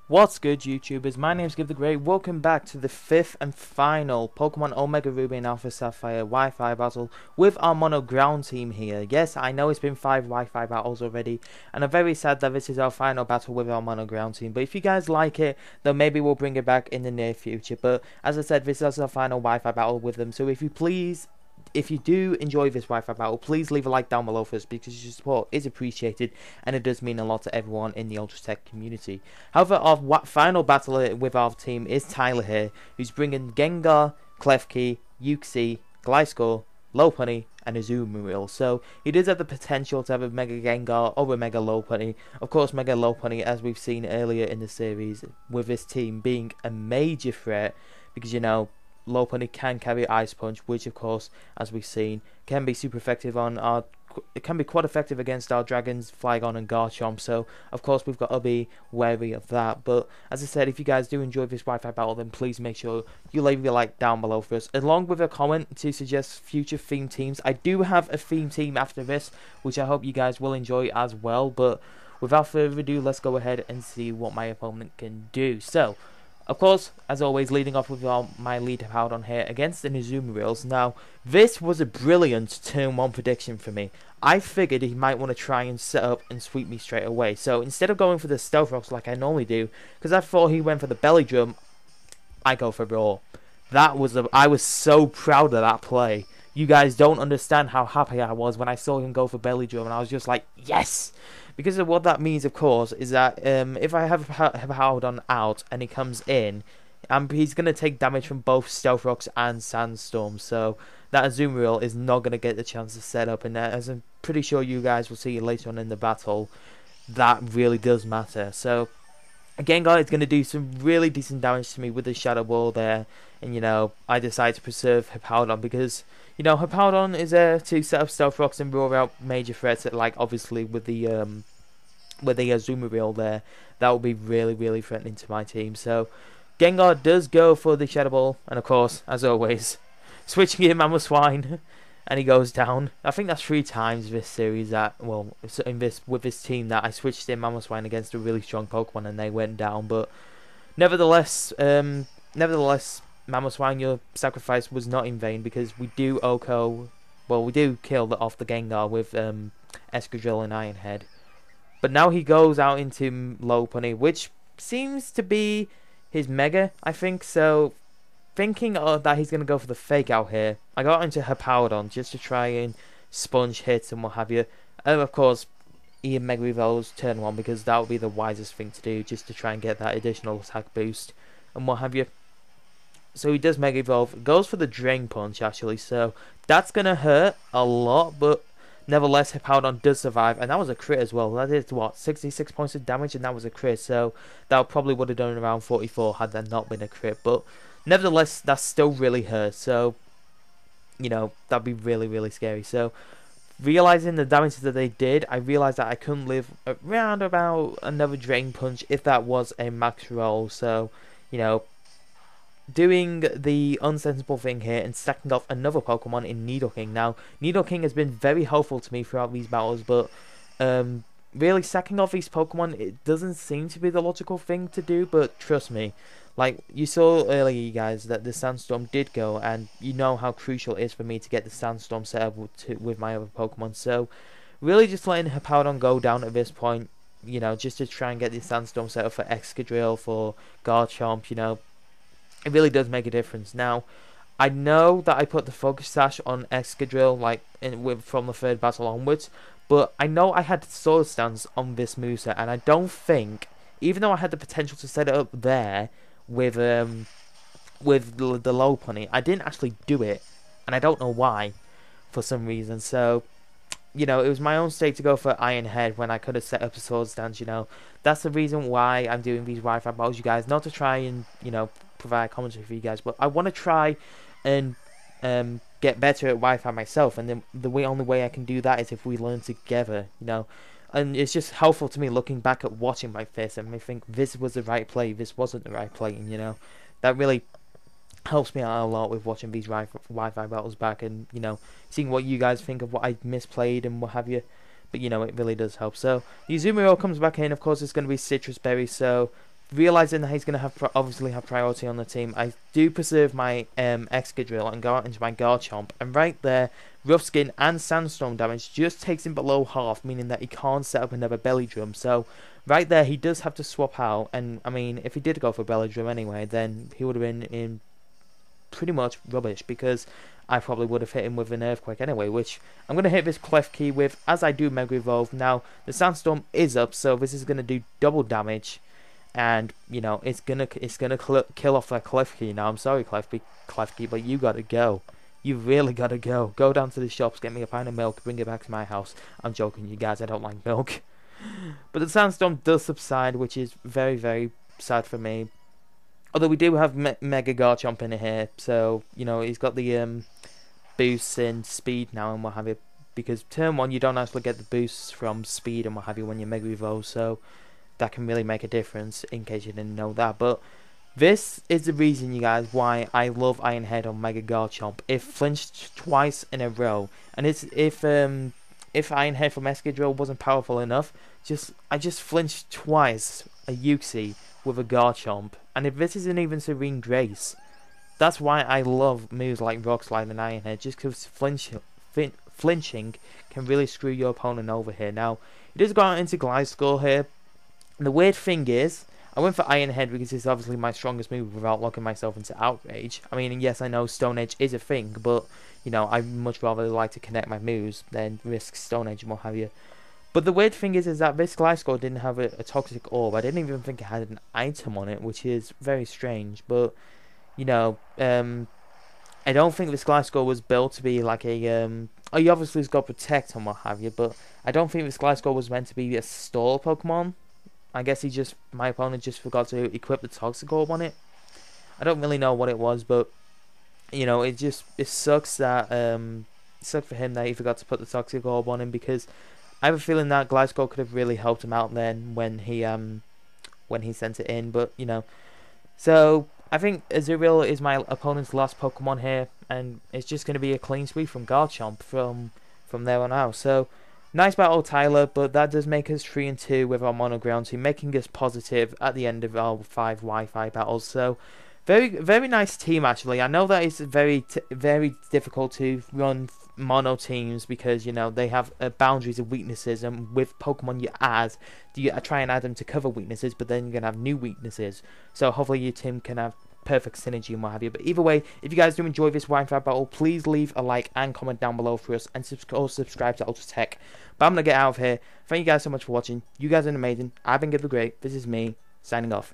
What's good, YouTubers? My name's Gib The Great. Welcome back to the fifth and final Pokemon Omega Ruby and Alpha Sapphire Wi-Fi battle with our mono ground team here. Yes, I know it's been 5 Wi-Fi battles already, and I'm very sad that this is our final battle with our mono ground team. But if you guys like it, then maybe we'll bring it back in the near future. But as I said, this is our final Wi-Fi battle with them. So if you do enjoy this Wi-Fi battle, please leave a like down below for us, because your support is appreciated and it does mean a lot to everyone in the Ultra Tech community. However, our final battler with our team is Tyler here, who's bringing Gengar, Klefki, Uxie, Gliscor, Lopunny, and Azumarill. So he does have the potential to have a Mega Gengar or a Mega Lopunny. Of course, Mega Lopunny, as we've seen earlier in the series, with this team being a major threat, because Lopunny can carry Ice Punch, which of course, as we've seen, can be super effective on our. It can be quite effective against our Dragons, Flygon and Garchomp, so of course we've got to be wary of that. But as I said, if you guys do enjoy this Wi-Fi battle, then please make sure you leave a like down below for us, along with a comment to suggest future theme teams. I do have a theme team after this, which I hope you guys will enjoy as well. But without further ado, let's go ahead and see what my opponent can do. So, of course, as always, leading off with my lead held on here against the Azumarills. Now, this was a brilliant turn 1 prediction for me. I figured he might want to try and set up and sweep me straight away. So instead of going for the Stealth Rocks like I normally do, because I thought he went for the Belly Drum, I go for Roar. I was so proud of that play. You guys don't understand how happy I was when I saw him go for Belly Drum, and I was just like, yes! Because of what that means, of course, is that if I have Hippowdon out and he comes in, he's going to take damage from both Stealth Rocks and Sandstorm. So that Azumarill is not going to get the chance to set up. And as I'm pretty sure you guys will see later on in the battle, that really does matter. So Gengar is going to do some really decent damage to me with the Shadow Ball there. And, I decide to preserve Hippowdon because, Hippowdon is there to set up Stealth Rocks and rule out major threats, like obviously with the Azumarill there. That will be really, really threatening to my team. So Gengar does go for the Shadow Ball, and of course, as always, switching in Mamoswine, and he goes down. I think that's 3 times this series with this team that I switched in Mamoswine against a really strong Pokemon and they went down. But nevertheless, Mamoswine, your sacrifice was not in vain, because we do we do kill off the Gengar with Escadrille and Iron Head. But now he goes out into Lopunny, which seems to be his Mega, I think. So, thinking that he's going to go for the Fake Out here, I got into Hippowdon just to try and sponge hits and what have you. And of course, Ian Mega Evolves turn 1, because that would be the wisest thing to do, just to try and get that additional attack boost and what have you. So he does Mega Evolve, goes for the Drain Punch actually, so that's going to hurt a lot, but nevertheless, Hippowdon does survive, and that was a crit as well. That is, what, 66 points of damage, and that was a crit, so that probably would have done around 44 had that not been a crit. But nevertheless, that still really hurt, so, that'd be really, really scary. So, realizing the damage that they did, I realized that I couldn't live around about another Drain Punch if that was a max roll. So, doing the unsensible thing here and stacking off another Pokemon in Nidoking. Now, Nidoking has been very helpful to me throughout these battles, but really stacking off these Pokemon, it doesn't seem to be the logical thing to do, but trust me, like you saw earlier, you guys, that the Sandstorm did go, and you know how crucial it is for me to get the Sandstorm set up with my other Pokemon. So, really just letting Hippowdon go down at this point, just to try and get the Sandstorm set up for Excadrill, for Garchomp, it really does make a difference. Now, I know that I put the Focus Sash on Excadrill from the 3rd battle onwards, but I know I had Sword Stance on this moveset, and I don't think, even though I had the potential to set it up there with the Lopunny, I didn't actually do it, and I don't know why, for some reason. So, it was my own mistake to go for Iron Head when I could have set up a Sword Stance. That's the reason why I'm doing these Wi-Fi battles, you guys, not to try and provide commentary for you guys, but I want to try and get better at Wi-Fi myself, and then the only way I can do that is if we learn together, and it's just helpful to me looking back at watching my face and I think this was the right play, this wasn't the right play, and that really helps me out a lot with watching these Wi-Fi battles back, and seeing what you guys think of what I misplayed and what have you. But it really does help. So the Azumarill comes back in. Of course, it's going to be Citrus Berry. So realizing that he's going to have obviously have priority on the team, I do preserve my Excadrill and go out into my Garchomp, and right there, Rough Skin and Sandstorm damage just takes him below half, meaning that he can't set up another Belly Drum. So right there, he does have to swap out, and I mean, if he did go for Belly Drum anyway, then he would have been in pretty much rubbish, because I probably would have hit him with an Earthquake anyway, which I'm going to hit this Klefki with as I do Mega Evolve. Now, the Sandstorm is up, so this is going to do double damage, and, you know, it's gonna kill off that Klefki. Now, I'm sorry, Klefki, but you gotta go. You really gotta go. Go down to the shops, get me a pint of milk, bring it back to my house. I'm joking, you guys, I don't like milk. But the Sandstorm does subside, which is very, very sad for me. Although we do have Mega Garchomp in here, so, you know, he's got the boosts in speed now and what have you. Because turn 1, you don't actually get the boosts from speed and what have you when you Mega Evolve, so that can really make a difference, in case you didn't know that. But this is the reason, you guys, why I love Iron Head on Mega Garchomp. It flinched twice in a row, and it's if Iron Head from Excadrill wasn't powerful enough, I just flinched twice a Uxie with a Garchomp. And if this isn't even Serene Grace, that's why I love moves like Rock Slide and Iron Head, just because flinching can really screw your opponent over here. Now, it does go out into Gliscor here. And the weird thing is, I went for Iron Head because it's obviously my strongest move without locking myself into Outrage. I mean, yes, I know Stone Edge is a thing, but, you know, I'd much rather like to connect my moves than risk Stone Edge and what have you. But the weird thing is that this Gliscor didn't have a Toxic Orb. I didn't even think it had an item on it, which is very strange. But, you know, I don't think this Gliscor was built to be like a... oh, you obviously has got Protect and what have you, but I don't think this Gliscor was meant to be a stall Pokemon. I guess my opponent just forgot to equip the Toxic Orb on it. I don't really know what it was, but, you know, it sucks that, sucked for him that he forgot to put the Toxic Orb on him, because I have a feeling that Gliscor could have really helped him out then when he sent it in, but, you know. So, I think Azurill is my opponent's last Pokemon here, and it's just going to be a clean sweep from Garchomp from there on out. So, nice battle, Tyler, but that does make us 3-2 with our mono ground team, making us positive at the end of our 5 Wi-Fi battles. So, very, very nice team, actually. I know that it's very difficult to run mono teams because, you know, they have boundaries of weaknesses, and with Pokemon you try and add them to cover weaknesses, but then you're going to have new weaknesses. So, hopefully your team can have perfect synergy and what have you. But either way, if you guys do enjoy this Wi-Fi battle, please leave a like and comment down below for us, and also subscribe to Ultra Tech. But I'm going to get out of here. Thank you guys so much for watching. You guys are amazing. I've been Gib The Great. This is me, signing off.